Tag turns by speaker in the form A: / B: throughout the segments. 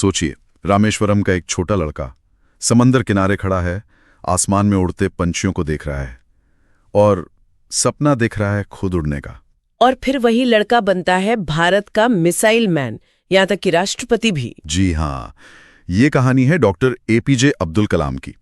A: सोचिए, रामेश्वरम का एक छोटा लड़का समंदर किनारे खड़ा है, आसमान में उड़ते पंछियों को देख रहा है और सपना देख रहा है खुद उड़ने का।
B: और फिर वही लड़का बनता है भारत का मिसाइल मैन, यहाँ तक कि राष्ट्रपति भी।
A: जी हाँ, ये कहानी है डॉक्टर एपीजे अब्दुल कलाम की,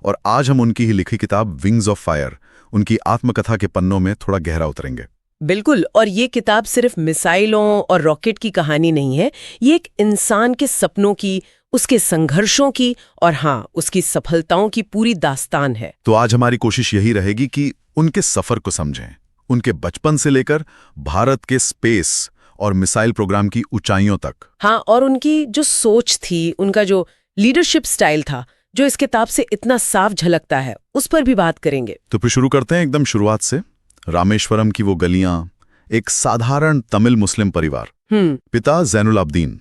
A: और आज हम उनकी ही लिखी किताब विंग्स ऑफ फायर, उनकी आत्मकथा के पन्नों में थोड़ा गहरा उतरेंगे।
B: बिल्कुल, और ये किताब सिर्फ मिसाइलों और रॉकेट की कहानी नहीं है, ये एक इंसान के सपनों की, उसके संघर्षों की और हाँ, उसकी सफलताओं की पूरी दास्तान है।
A: तो आज हमारी कोशिश यही रहेगी कि उनके सफर को समझें, उनके बचपन से लेकर भारत के स्पेस और मिसाइल प्रोग्राम की ऊंचाइयों तक।
B: हाँ, और उनकी जो सोच थी, उनका जो लीडरशिप स्टाइल था, जो इस किताब से इतना साफ झलकता है, उस पर भी बात करेंगे।
A: तो फिर शुरू करते हैं एकदम शुरुआत से। रामेश्वरम की वो गलियां, एक साधारण तमिल मुस्लिम परिवार। पिता जैनुल आबदीन,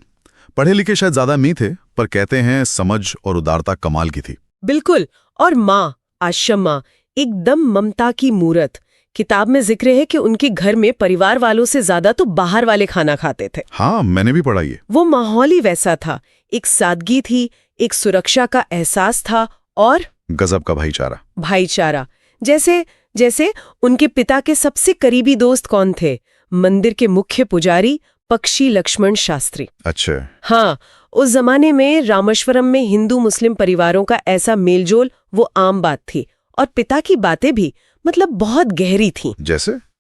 A: पढ़े लिखे शायद ज्यादा नहीं थे, पर कहते हैं समझ और उदारता कमाल की थी।
B: बिल्कुल, और माँ आशम्मा, एकदम ममता की मूरत। किताब में जिक्र है कि उनके घर में परिवार वालों से ज्यादा तो बाहर वाले खाना खाते थे।
A: हाँ, मैंने भी पढ़ा ये।
B: वो माहौल ही वैसा था, एक सादगी थी, एक सुरक्षा का एहसास था और
A: गजब का भाईचारा।
B: जैसे उनके पिता के सबसे करीबी दोस्त कौन थे? मंदिर के मुख्य पुजारी पक्षी लक्ष्मण शास्त्री।
A: अच्छा।
B: हाँ, उस जमाने में रामेश्वरम में हिंदू मुस्लिम परिवारों का ऐसा मेलजोल वो आम बात थी, और पिता की बातें भी मतलब बहुत गहरी थी।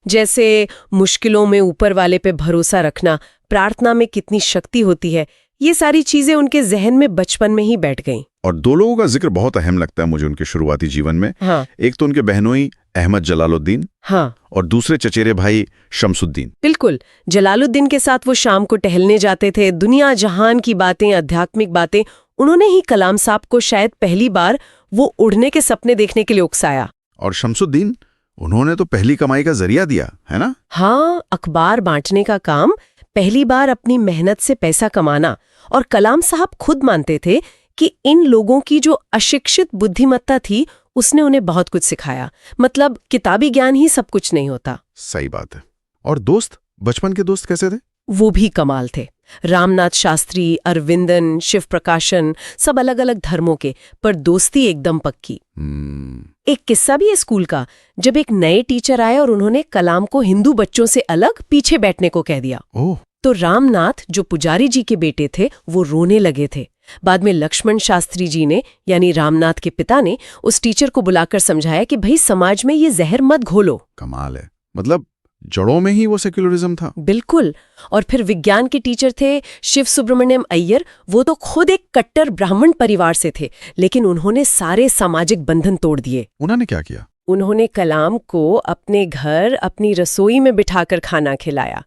B: जैसे मुश्किलों में ऊपर वाले पे भरोसा रखना, प्रार्थना में कितनी शक्ति होती है, ये सारी चीजें उनके जहन में बचपन में ही बैठ गईं।
A: और दो लोगों का जिक्र बहुत अहम लगता है मुझे उनके शुरुआती जीवन में।
B: हाँ।
A: एक तो उनके बहनोई अहमद जलालुद्दीन।
B: हाँ।
A: और दूसरे चचेरे भाई शमसुद्दीन।
B: बिल्कुल, जलालुद्दीन के साथ वो शाम को टहलने जाते थे, दुनिया जहान की बातें, आध्यात्मिक बातें। उन्होंने ही कलाम साहब को शायद पहली बार वो उड़ने के सपने देखने के लिए उकसाया।
A: और शमसुद्दीन, उन्होंने तो पहली कमाई का जरिया दिया, है ना?
B: हाँ, अखबार बांटने का काम, पहली बार अपनी मेहनत से पैसा कमाना। और कलाम साहब खुद मानते थे कि इन लोगों की जो अशिक्षित बुद्धिमत्ता थी, उसने उन्हें बहुत कुछ सिखाया। मतलब किताबी ज्ञान ही सब कुछ नहीं होता।
A: सही बात है। और दोस्त, बचपन के दोस्त कैसे थे?
B: वो भी कमाल थे। रामनाथ शास्त्री, अरविंदन, शिव प्रकाशन, सब अलग अलग धर्मों के, पर दोस्ती एकदम पक्की। एक किस्सा भी है स्कूल का, जब एक नए टीचर आए और उन्होंने कलाम को हिंदू बच्चों से अलग पीछे बैठने को कह दिया। तो रामनाथ, जो पुजारी जी के बेटे थे, वो रोने लगे थे। बाद में लक्ष्मण शास्त्री जी ने, यानी रामनाथ के पिता ने, उस टीचर को बुलाकर समझाया कि भाई समाज में ये जहर मत घोलो।
A: कमाल है, मतलब जड़ों में ही वो सेक्युलरिज्म था।
B: बिल्कुल। और फिर विज्ञान के टीचर थे शिव सुब्रमण्यम अय्यर। वो तो खुद एक कट्टर ब्राह्मण परिवार से थे, लेकिन उन्होंने सारे सामाजिक बंधन तोड़ दिए।
A: उन्होंने क्या किया?
B: उन्होंने कलाम को अपने घर, अपनी रसोई में बिठाकर खाना खिलाया।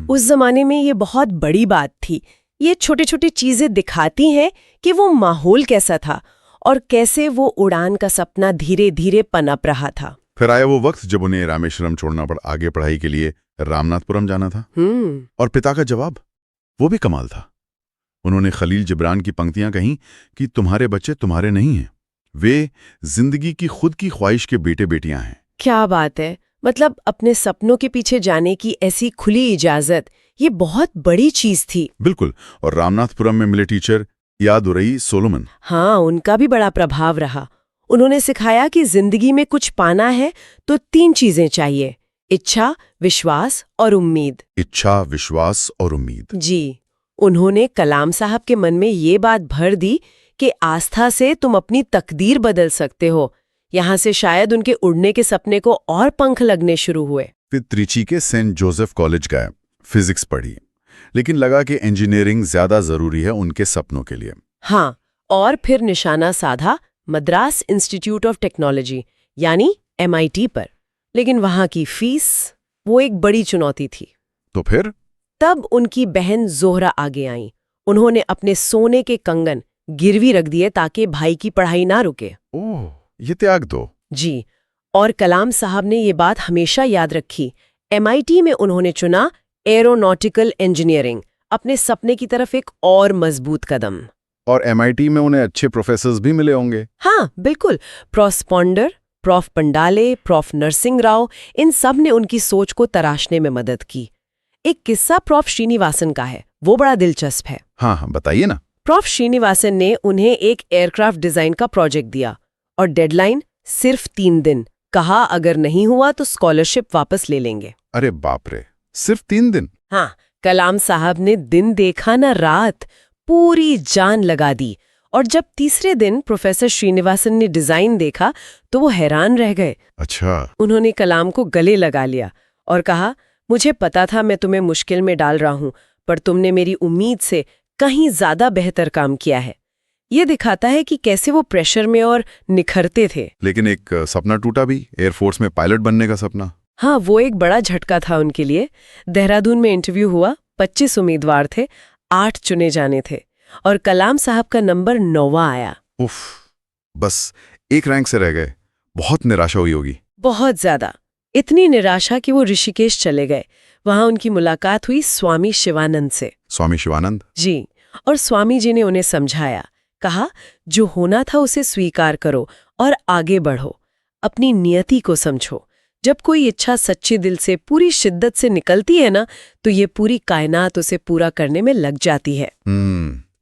B: उस जमाने में ये बहुत बड़ी बात थी। ये छोटी छोटी चीजें दिखाती हैं कि वो माहौल कैसा था और कैसे वो उड़ान का सपना धीरे धीरे पनप रहा था।
A: फिर आया वो वक्त जब उन्हें रामेश्वरम छोड़ना पड़ा, आगे पढ़ाई के लिए रामनाथपुरम जाना था। और पिता का जवाब, वो भी कमाल था। उन्होंने खलील जिब्रान की पंक्तियां कहीं कि तुम्हारे बच्चे तुम्हारे नहीं हैं, वे जिंदगी की खुद की ख्वाहिश के बेटे बेटियां हैं।
B: क्या बात है, मतलब अपने सपनों के पीछे जाने की ऐसी खुली इजाजत, ये बहुत बड़ी चीज थी।
A: बिल्कुल। और रामनाथपुरम में मिले टीचर यादुरई सोलोमन,
B: हाँ, उनका भी बड़ा प्रभाव रहा। उन्होंने सिखाया कि जिंदगी में कुछ पाना है तो 3 चीजें चाहिए: इच्छा, विश्वास और उम्मीद।
A: इच्छा, विश्वास और उम्मीद।
B: जी, उन्होंने कलाम साहब के मन में ये बात भर दी कि आस्था से तुम अपनी तकदीर बदल सकते हो। यहाँ से शायद उनके उड़ने के सपने को और पंख लगने शुरू हुए।
A: फिर त्रिची के सेंट जोसेफ कॉलेज गए, फिजिक्स पढ़ी, लेकिन लगा कि इंजीनियरिंग ज्यादा जरूरी है उनके सपनों के लिए।
B: हाँ, और फिर निशाना साधा मद्रास इंस्टीट्यूट ऑफ टेक्नोलॉजी यानी MIT पर। लेकिन वहां की फीस, वो एक बड़ी चुनौती थी।
A: तो फिर
B: तब उनकी बहन जोहरा आगे आई। उन्होंने अपने सोने के कंगन गिरवी रख दिए ताकि भाई की पढ़ाई ना रुके।
A: ओह, ये त्याग दो।
B: जी, और कलाम साहब ने ये बात हमेशा याद रखी। MIT में उन्होंने चुना एरोनॉटिकल इंजीनियरिंग, अपने सपने की तरफ एक और मजबूत कदम।
A: और MIT में उन्हें अच्छे प्रोफेसर्स भी मिले होंगे।
B: हाँ, बिल्कुल। प्रोस्पॉन्डर, प्रोफ पंडाले, प्रोफ नरसिंह राव, इन सब ने उनकी सोच को तराशने में मदद की। एक किस्सा प्रोफ श्रीनिवासन का है, वो बड़ा दिलचस्प है।
A: हाँ, बताइए ना।
B: प्रोफ श्रीनिवासन ने उन्हें एक एयरक्राफ्ट डिजाइन का प्रोजेक्ट दिया और डेडलाइन सिर्फ 3 दिन। कहा अगर नहीं हुआ तो स्कॉलरशिप वापस ले लेंगे।
A: अरे बाप रे, सिर्फ 3 दिन?
B: हाँ, कलाम साहब ने दिन देखा ना रात, पूरी जान लगा दी। और जब तीसरे दिन प्रोफेसर श्रीनिवासन ने डिजाइन देखा तो वो हैरान रह गए।
A: अच्छा।
B: उन्होंने कलाम को गले लगा लिया और कहा, मुझे पता था मैं तुम्हें मुश्किल में डाल रहा हूं, पर तुमने मेरी उम्मीद से कहीं ज्यादा बेहतर काम किया है। ये दिखाता है कि कैसे वो प्रेशर में और निखरते थे।
A: लेकिन एक सपना टूटा भी, एयरफोर्स में पायलट बनने का सपना।
B: हाँ, वो एक बड़ा झटका था उनके लिए। देहरादून में इंटरव्यू हुआ, 25 उम्मीदवार थे, 8 चुने जाने थे और कलाम साहब का नंबर 9वां आया।
A: उफ, बस एक रैंक से रह गए। बहुत निराशा हुई होगी।
B: बहुत ज्यादा। इतनी निराशा कि वो ऋषिकेश चले गए। वहां उनकी मुलाकात हुई स्वामी शिवानंद से।
A: स्वामी शिवानंद?
B: जी। और स्वामी जी ने उन्हें समझाया, कहा जो होना था उसे स्वीकार करो और आगे बढ़ो, अपनी नियति को समझो। जब कोई इच्छा सच्चे दिल से पूरी शिद्दत से निकलती है ना, तो ये पूरी कायनात उसे पूरा करने में लग जाती है।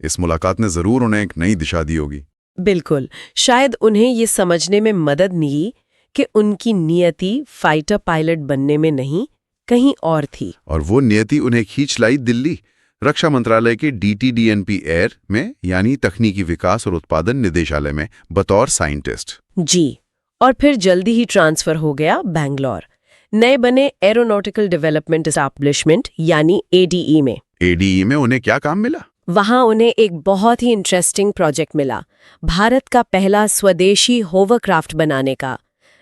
A: इस मुलाकात ने जरूर उन्हें एक नई दिशा दी होगी।
B: बिल्कुल। शायद उन्हें ये समझने में मदद मिली कि उनकी नियति फाइटर पायलट बनने में नहीं, कहीं और थी।
A: और वो नियति उन्हें खींच लाई दिल्ली, रक्षा मंत्रालय के DTDNP एयर में, यानी तकनीकी विकास और उत्पादन निदेशालय में, बतौर साइंटिस्ट।
B: जी। और फिर जल्दी ही ट्रांसफर हो गया बैंगलोर, नए बने एरोनॉटिकल डेवलपमेंट एस्टैब्लिशमेंट यानी ADE में।
A: ADE में उन्हें क्या काम मिला?
B: वहां उन्हें एक बहुत ही इंटरेस्टिंग प्रोजेक्ट मिला, भारत का पहला स्वदेशी होवरक्राफ्ट बनाने का।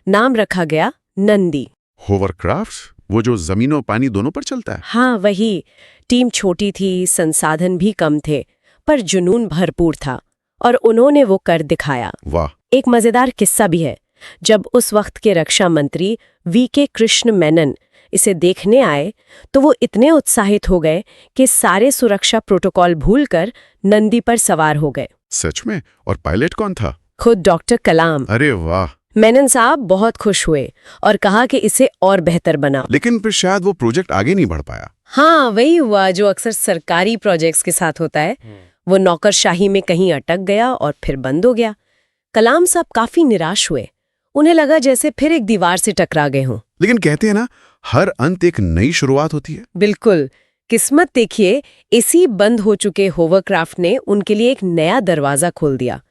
B: नाम रखा गया नंदी।
A: होवरक्राफ्ट? वो जो जमीन और पानी दोनों पर चलता है?
B: हाँ, वही। टीम छोटी थी, संसाधन भी कम थे, पर जुनून भरपूर था और उन्होंने वो कर दिखाया।
A: वाह।
B: एक मजेदार किस्सा भी है। जब उस वक्त के रक्षा मंत्री VK कृष्ण मेनन इसे देखने आए तो वो इतने उत्साहित हो गए कि सारे सुरक्षा प्रोटोकॉल भूलकर नंदी पर सवार हो गए।
A: सच में? और पायलट कौन था?
B: खुद डॉक्टर कलाम।
A: अरे वाह।
B: मेनन साहब बहुत खुश हुए और कहा कि इसे और बेहतर बनाओ।
A: लेकिन फिर शायद वो प्रोजेक्ट आगे नहीं बढ़ पाया।
B: हाँ, वही हुआ जो अक्सर सरकारी प्रोजेक्ट्स के साथ होता है। वो नौकरशाही में कहीं अटक गया और फिर बंद हो गया। कलाम साहब काफी निराश हुए। उन्हें लगा जैसे फिर एक दीवार से टकरा गए हों।
A: लेकिन कहते हैं ना, हर अंत एक नई शुरुआत होती है।
B: बिल्कुल। किस्मत देखिए, इसी बंद हो चुके होवरक्राफ्ट ने उनके लिए एक नया दरवाजा खोल दिया।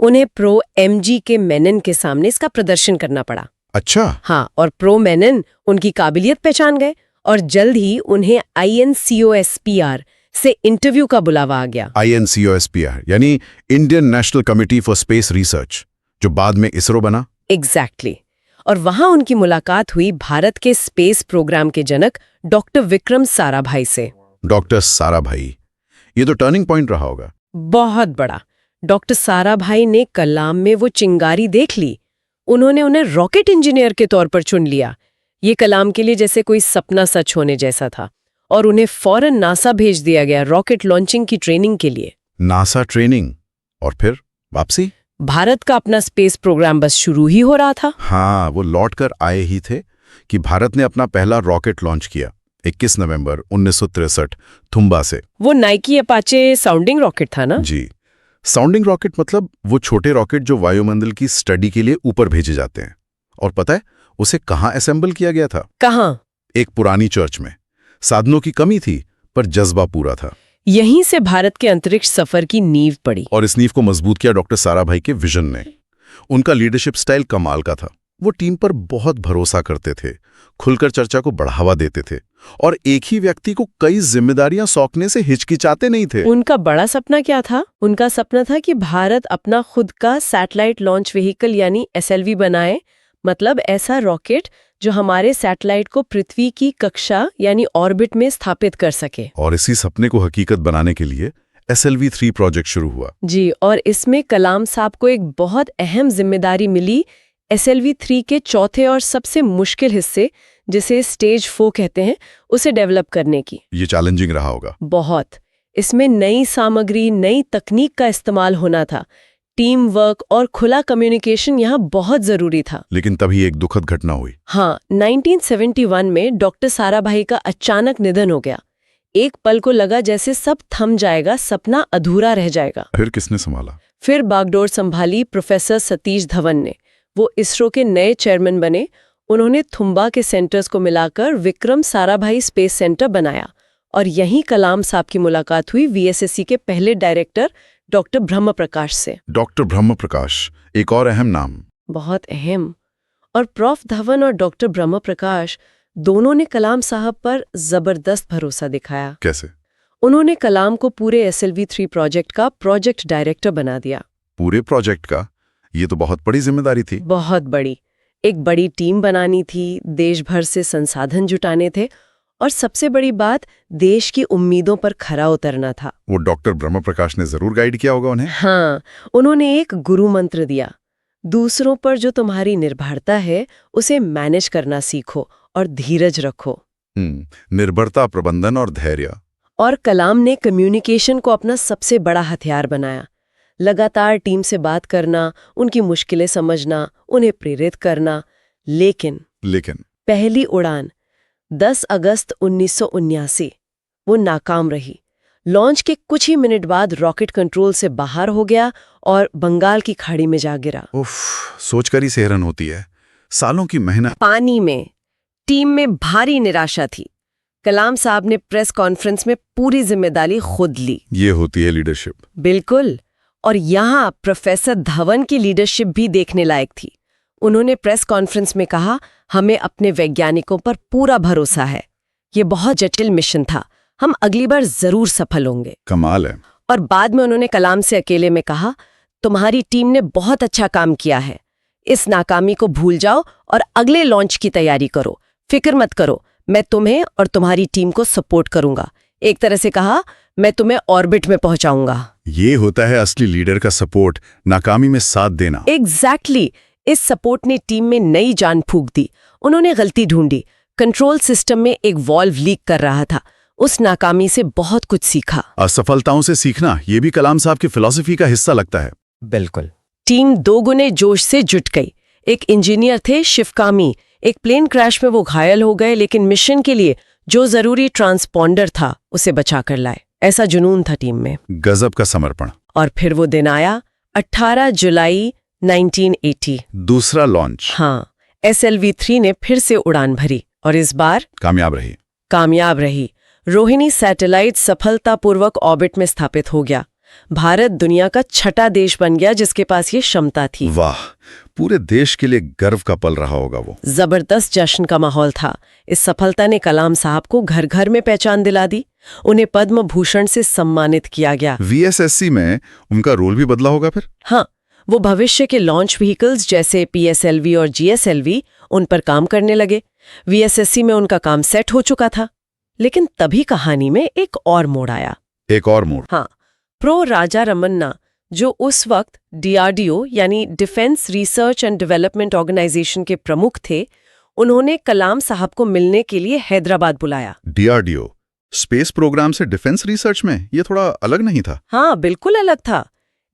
B: उन्हें प्रो MG के मेनन के सामने इसका प्रदर्शन करना पड़ा।
A: अच्छा।
B: हाँ, और प्रो मेनन उनकी काबिलियत पहचान गए और जल्द ही उन्हें INCOSPR से इंटरव्यू का बुलावा आ गया।
A: INCOSPR यानी Indian national committee for space research, जो बाद में इसरो बना।
B: एग्जैक्टली। और वहां उनकी मुलाकात हुई भारत के स्पेस प्रोग्राम के जनक डॉक्टर विक्रम साराभाई से।
A: डॉक्टर साराभाई, ये तो टर्निंग पॉइंट रहा होगा।
B: बहुत बड़ा। डॉक्टर साराभाई ने कलाम में वो चिंगारी देख ली। उन्होंने उन्हें रॉकेट इंजीनियर के तौर पर चुन लिया। ये कलाम के लिए जैसे कोई सपना सच होने जैसा था। और उन्हें फौरन नासा भेज दिया गया रॉकेट लॉन्चिंग की ट्रेनिंग के लिए।
A: NASA training? और फिर वापसी?
B: भारत का अपना स्पेस प्रोग्राम बस शुरू ही हो रहा था।
A: हाँ, वो लौटकर आए ही थे कि भारत ने अपना पहला रॉकेट लॉन्च किया 21 नवंबर 1963 थुम्बा से।
B: वो नाइकी अपाचे साउंडिंग रॉकेट था ना?
A: जी। साउंडिंग रॉकेट मतलब वो छोटे रॉकेट जो वायुमंडल की स्टडी के लिए ऊपर भेजे जाते हैं। और पता है उसे कहाँ असेंबल किया गया था?
B: कहाँ?
A: एक पुरानी चर्च में। साधनों की कमी थी, पर जज्बा पूरा था।
B: यहीं से भारत के अंतरिक्ष सफर की नींव पड़ी।
A: और इस नींव को मजबूत किया डॉक्टर साराभाई के विजन ने। उनका लीडरशिप स्टाइल कमाल का था। वो टीम पर बहुत भरोसा करते थे, खुलकर चर्चा को बढ़ावा देते थे और एक ही व्यक्ति को कई जिम्मेदारियां सौंपने से हिचकिचाते नहीं थे।
B: उनका बड़ा सपना क्या था? उनका सपना था कि भारत अपना खुद का सैटेलाइट लॉन्च व्हीकल यानी SLV बनाए। मतलब ऐसा रॉकेट जो हमारे सैटेलाइट को पृथ्वी की कक्षा यानी ऑर्बिट में स्थापित कर सके।
A: और इसी सपने को हकीकत बनाने के लिए SLV-3 प्रोजेक्ट शुरू हुआ।
B: जी। और इसमें कलाम साहब को एक बहुत अहम जिम्मेदारी मिली, SLV-3 के चौथे और सबसे मुश्किल हिस्से, जिसे स्टेज 4 कहते हैं, उसे डेवलप करने की।
A: ये चैलेंजिंग रहा होगा।
B: बहुत। इसमें नई सामग्री, नई तकनीक का इस्तेमाल होना था। टीम वर्क और खुला कम्युनिकेशन यहाँ बहुत जरूरी था।
A: लेकिन तभी एक दुखद घटना हुई।
B: हाँ, 1971 में डॉक्टर साराभाई का अचानक निधन हो गया। एक पल को लगा जैसे सब थम जाएगा, सपना अधूरा रह जाएगा।
A: फिर किसने संभाला?
B: फिर बागडोर संभाली प्रोफेसर सतीश धवन ने। वो इसरो के नए चेयरमैन बने। उन्होंने थुम्बा के सेंटर्स को मिलाकर विक्रम साराभाई स्पेस सेंटर बनाया और यहीं कलाम साहब की मुलाकात हुई वीएसएससी के पहले डायरेक्टर डॉक्टर ब्रह्म प्रकाश से।
A: डॉक्टर ब्रह्म प्रकाश, एक और अहम नाम।
B: बहुत अहम। और प्रोफ धवन और डॉक्टर ब्रह्म प्रकाश दोनों ने कलाम साहब पर जबरदस्त भरोसा दिखाया।
A: कैसे?
B: उन्होंने कलाम को पूरे SLV-3 प्रोजेक्ट का प्रोजेक्ट डायरेक्टर बना दिया।
A: पूरे प्रोजेक्ट का? ये तो बहुत बड़ी जिम्मेदारी थी।
B: बहुत बड़ी। एक बड़ी टीम बनानी थी, देश भर से संसाधन जुटाने थे और सबसे बड़ी बात, देश की उम्मीदों पर खरा उतरना था।
A: वो डॉक्टर ब्रह्म प्रकाश ने जरूर गाइड किया होगा उन्हें।
B: हाँ, उन्होंने एक गुरु मंत्र दिया, दूसरों पर जो तुम्हारी निर्भरता है उसे मैनेज करना सीखो और धीरज रखो।
A: निर्भरता, प्रबंधन और धैर्य।
B: और कलाम ने कम्युनिकेशन को अपना सबसे बड़ा हथियार बनाया। लगातार टीम से बात करना, उनकी मुश्किलें समझना, उन्हें प्रेरित करना। लेकिन पहली उड़ान 10 अगस्त 1979 वो नाकाम रही। लॉन्च के कुछ ही मिनट बाद रॉकेट कंट्रोल से बाहर हो गया और बंगाल की खाड़ी में जा गिरा।
A: उफ, सोचकर ही सेहरन होती है। सालों की मेहनत
B: पानी में। टीम में भारी निराशा थी। कलाम साहब ने प्रेस कॉन्फ्रेंस में पूरी जिम्मेदारी खुद ली।
A: ये होती है लीडरशिप।
B: बिल्कुल। और यहाँ प्रोफेसर धवन की लीडरशिप भी देखने लायक थी। उन्होंने प्रेस कॉन्फ्रेंस में कहा, हमें अपने वैज्ञानिकों पर पूरा भरोसा है। ये बहुत जटिल मिशन था, हम अगली बार जरूर सफल होंगे।
A: कमाल है।
B: और बाद में उन्होंने कलाम से अकेले में कहा, तुम्हारी टीम ने बहुत अच्छा काम किया है। इस नाकामी को भूल जाओ और अगले लॉन्च की तैयारी करो। फिक्र मत करो, मैं तुम्हें और तुम्हारी टीम को सपोर्ट करूंगा। एक तरह से कहा, मैं तुम्हें ऑर्बिट में पहुंचाऊंगा।
A: ये होता है असली लीडर का सपोर्ट, नाकामी में साथ देना।
B: एग्जैक्टली। इस सपोर्ट ने टीम में नई जान फूंक दी। उन्होंने गलती ढूंढी। कंट्रोल सिस्टम में एक वॉल्व लीक कर रहा था। उस नाकामी से बहुत कुछ सीखा।
A: असफलताओं से सीखना, ये भी कलाम साहब की फिलॉसफी का हिस्सा लगता है।
B: बिल्कुल। टीम दोगुने जोश से जुट गई। एक इंजीनियर थे शिवकामी। एक प्लेन क्रैश में वो घायल हो गए, लेकिन मिशन के लिए जो जरूरी ट्रांसपॉन्डर था उसे बचाकर लाए। ऐसा जुनून था टीम में।
A: गजब का समर्पण।
B: और फिर वो दिन आया, 18 जुलाई 1980।
A: दूसरा लॉन्च।
B: हाँ, SLV-3 ने फिर से उड़ान भरी और इस बार कामयाब रही। रोहिणी सैटेलाइट सफलतापूर्वक ऑर्बिट में स्थापित हो गया। भारत दुनिया का छठा देश बन गया जिसके पास ये क्षमता थी।
A: वाह, पूरे देश के लिए गर्व का पल रहा होगा वो।
B: जबरदस्त जश्न का माहौल था। इस सफलता ने कलाम साहब को घर घर में पहचान दिला दी। उन्हें पद्म भूषण से सम्मानित किया गया।
A: VSSC में उनका रोल भी बदला होगा फिर?
B: हाँ, वो भविष्य के लॉन्च व्हीकल्स जैसे PSLV और GSLV उन पर काम करने लगे। VSSC में उनका काम सेट हो चुका था। लेकिन तभी कहानी में एक और मोड़ आया।
A: एक और मोड़?
B: हाँ, प्रो राजा रमन्ना, जो उस वक्त DRDO यानी defence research and development organisation के प्रमुख थे, उन्होंने कलाम साहब को मिलने के लिए हैदराबाद बुलाया।
A: DRDO स्पेस प्रोग्राम से डिफेंस रिसर्च में, ये थोड़ा अलग नहीं था?
B: हाँ, बिल्कुल अलग था।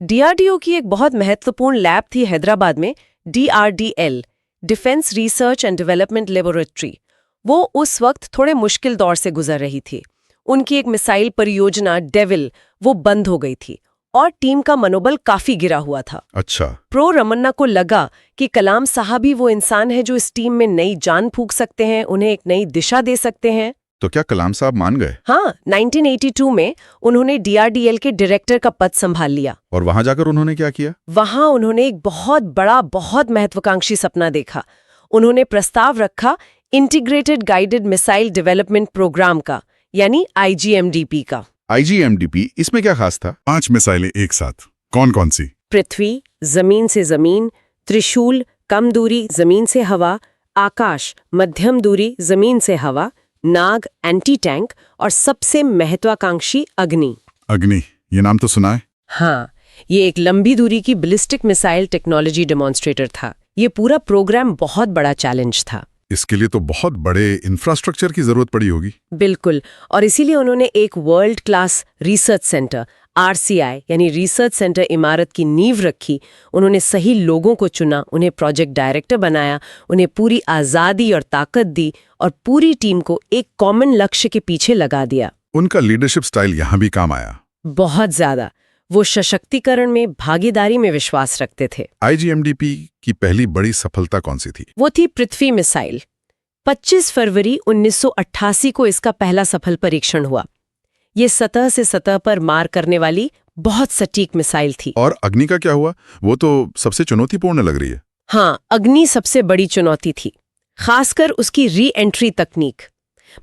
B: DRDO की एक बहुत महत्वपूर्ण लैब थी हैदराबाद में, DRDL defence research and development laboratory. वो उस वक्त थोड़े मुश्किल दौर से गुजर रही थी। उनकी एक मिसाइल परियोजना डेविल वो बंद हो गई थी और टीम का मनोबल काफी गिरा हुआ था।
A: अच्छा।
B: प्रो रमन्ना को लगा कि कलाम साहब ही वो इंसान है जो इस टीम में नई जान फूंक सकते हैं, उन्हें एक नई दिशा दे सकते हैं।
A: तो क्या कलाम साहब मान गए?
B: हाँ, 1982 में उन्होंने DRDL के डायरेक्टर का पद संभाल लिया।
A: और वहां जाकर उन्होंने क्या किया?
B: वहां उन्होंने एक बहुत बड़ा, बहुत महत्वाकांक्षी सपना देखा। उन्होंने प्रस्ताव रखा integrated guided missile development programme का, यानी IGMDP का।
A: IGMDP, इसमें क्या खास था?
C: 5 मिसाइलें एक साथ। कौन कौन सी?
B: पृथ्वी, जमीन से जमीन, त्रिशूल कम दूरी जमीन से हवा, आकाश मध्यम दूरी जमीन से हवा, नाग एंटी टैंक और सबसे महत्वाकांक्षी अग्नि।
C: अग्नि, ये नाम तो सुना है।
B: हाँ, ये एक लंबी दूरी की बैलिस्टिक मिसाइल टेक्नोलॉजी डेमोन्स्ट्रेटर था। ये पूरा प्रोग्राम बहुत बड़ा चैलेंज था।
C: इसके लिए तो बहुत बड़े इंफ्रास्ट्रक्चर की जरूरत पड़ी होगी।
B: बिल्कुल, और इसीलिए उन्होंने एक world class research centre RCI यानी रिसर्च सेंटर इमारत की नींव रखी। उन्होंने सही लोगों को चुना, उन्हें प्रोजेक्ट डायरेक्टर बनाया, उन्हें पूरी आज़ादी और ताकत दी और पूरी टीम को एक कॉमन लक्ष्य के पीछे लगा दिया।
C: उनका लीडरशिप स्टाइल यहाँ भी काम आया।
B: बहुत ज्यादा। वो सशक्तिकरण में, भागीदारी में विश्वास रखते थे।
C: IGMDP की पहली बड़ी सफलता कौन सी थी?
B: वो थी पृथ्वी मिसाइल। 25 फरवरी 1988 को इसका पहला सफल परीक्षण हुआ। ये सतह से सतह पर मार करने वाली बहुत सटीक मिसाइल थी।
C: और अग्नि का क्या हुआ? वो तो सबसे चुनौतीपूर्ण लग रही है।
B: हाँ, अग्नि सबसे बड़ी चुनौती थी, खासकर उसकी री एंट्री तकनीक।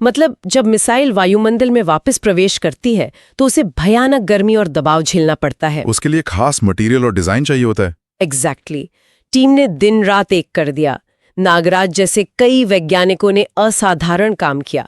B: मतलब जब मिसाइल वायुमंडल में वापस प्रवेश करती है तो उसे भयानक गर्मी और दबाव झेलना पड़ता है।
C: उसके लिए खास मटेरियल और डिजाइन चाहिए होता है।
B: एग्जैक्टली। टीम ने दिन रात एक कर दिया। नागराज जैसे कई वैज्ञानिकों ने असाधारण काम किया।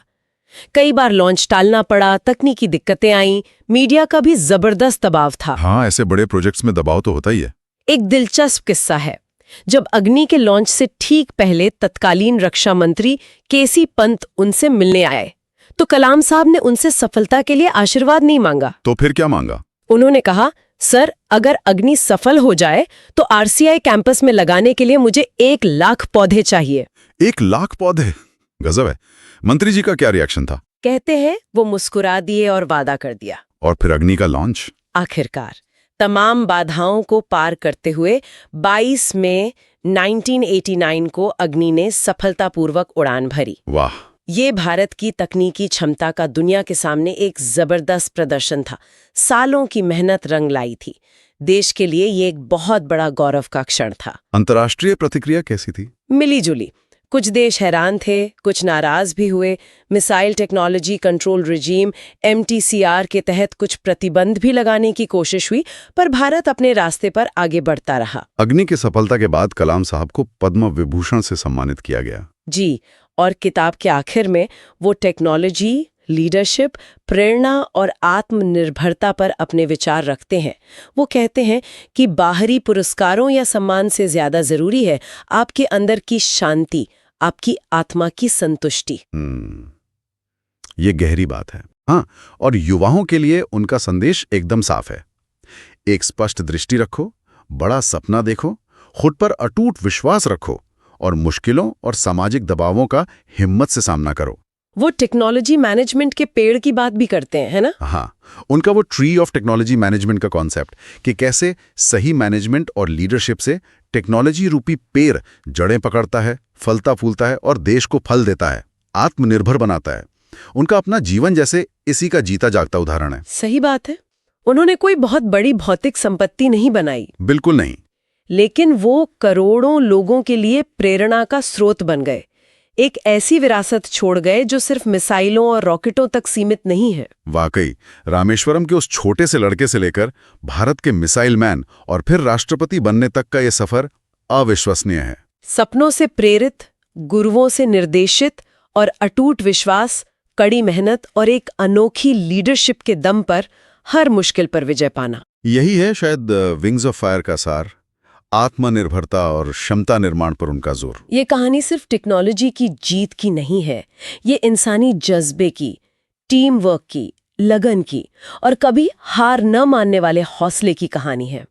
B: कई बार लॉन्च टालना पड़ा, तकनीकी दिक्कतें आईं, मीडिया का भी जबरदस्त दबाव था।
C: हाँ, ऐसे बड़े प्रोजेक्ट्स में दबाव तो होता ही है।
B: एक दिलचस्प किस्सा है। जब अग्नि के लॉन्च से ठीक पहले तत्कालीन रक्षा मंत्री केसी पंत उनसे मिलने आए तो कलाम साहब ने उनसे सफलता के लिए आशीर्वाद नहीं मांगा।
C: तो फिर क्या मांगा?
B: उन्होंने कहा, सर, अगर अग्नि सफल हो जाए तो RCI कैंपस में लगाने के लिए मुझे 1 लाख पौधे चाहिए।
C: 1 लाख पौधे? गजब है। मंत्री जी का क्या रिएक्शन था?
B: कहते हैं वो मुस्कुरा दिए और वादा कर दिया।
C: और फिर अग्नि का लॉन्च?
B: आखिरकार तमाम बाधाओं को पार करते हुए 22 मई 1989 को अग्नि ने सफलतापूर्वक उड़ान भरी।
C: वाह!
B: ये भारत की तकनीकी क्षमता का दुनिया के सामने एक जबरदस्त प्रदर्शन था। सालों की मेहनत रंग लाई थी। देश के लिए ये एक बहुत बड़ा गौरव का क्षण था।
C: अंतर्राष्ट्रीय प्रतिक्रिया कैसी थी?
B: मिली जुली। कुछ देश हैरान थे, कुछ नाराज भी हुए। Missile technology control regime MTCR के तहत कुछ प्रतिबंध भी लगाने की कोशिश हुई, पर भारत अपने रास्ते पर आगे बढ़ता रहा।
C: अग्नि की सफलता के बाद कलाम साहब को पद्म विभूषण से सम्मानित किया गया।
B: जी, और किताब के आखिर में वो टेक्नोलॉजी, लीडरशिप, प्रेरणा और आत्मनिर्भरता पर अपने विचार रखते हैं। वो कहते हैं कि बाहरी पुरस्कारों या सम्मान से ज्यादा जरूरी है आपके अंदर की शांति, आपकी आत्मा की संतुष्टि।
C: ये गहरी बात है। हाँ, और युवाओं के लिए उनका संदेश एकदम साफ है। एक स्पष्ट दृष्टि रखो, बड़ा सपना देखो, खुद पर अटूट विश्वास रखो और मुश्किलों और सामाजिक दबावों का हिम्मत से सामना करो।
B: वो टेक्नोलॉजी मैनेजमेंट के पेड़ की बात भी करते हैं, है ना?
C: हाँ, उनका वो ट्री ऑफ टेक्नोलॉजी मैनेजमेंट का कॉन्सेप्ट कि कैसे सही मैनेजमेंट और लीडरशिप से टेक्नोलॉजी रूपी पेड़ जड़ें पकड़ता है, फलता फूलता है और देश को फल देता है, आत्मनिर्भर बनाता है। उनका अपना जीवन जैसे इसी का जीता जागता उदाहरण है।
B: सही बात है। उन्होंने कोई बहुत बड़ी भौतिक संपत्ति नहीं बनाई,
C: बिल्कुल नहीं,
B: लेकिन वो करोड़ों लोगों के लिए प्रेरणा का स्रोत बन गए। एक ऐसी विरासत छोड़ गए जो सिर्फ मिसाइलों और रॉकेटों तक सीमित नहीं है।
C: वाकई रामेश्वरम के उस छोटे से लड़के से लेकर भारत के मिसाइल मैन और फिर राष्ट्रपति बनने तक का ये सफर अविश्वसनीय है।
B: सपनों से प्रेरित, गुरुओं से निर्देशित और अटूट विश्वास, कड़ी मेहनत और एक अनोखी लीडरशिप के दम पर हर मुश्किल पर विजय पाना।
C: यही है शायद विंग्स ऑफ फायर का सार, आत्मनिर्भरता और क्षमता निर्माण पर उनका जोर।
B: ये कहानी सिर्फ टेक्नोलॉजी की जीत की नहीं है, ये इंसानी जज्बे की, टीम वर्क की, लगन की और कभी हार न मानने वाले हौसले की कहानी है।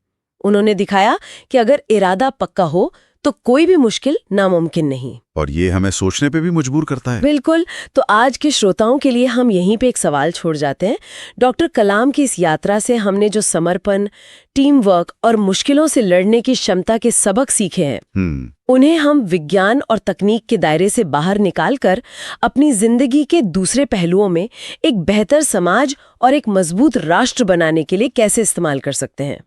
B: उन्होंने दिखाया कि अगर इरादा पक्का हो तो कोई भी मुश्किल नामुमकिन नहीं।
C: और ये हमें सोचने पे भी मजबूर करता है।
B: बिल्कुल। तो आज के श्रोताओं के लिए हम यहीं पे एक सवाल छोड़ जाते हैं। डॉक्टर कलाम की इस यात्रा से हमने जो समर्पण, टीम वर्क और मुश्किलों से लड़ने की क्षमता के सबक सीखे हैं, उन्हें हम विज्ञान और तकनीक के दायरे से बाहर निकालकर अपनी जिंदगी के दूसरे पहलुओं में एक बेहतर समाज और एक मजबूत राष्ट्र बनाने के लिए कैसे इस्तेमाल कर सकते हैं।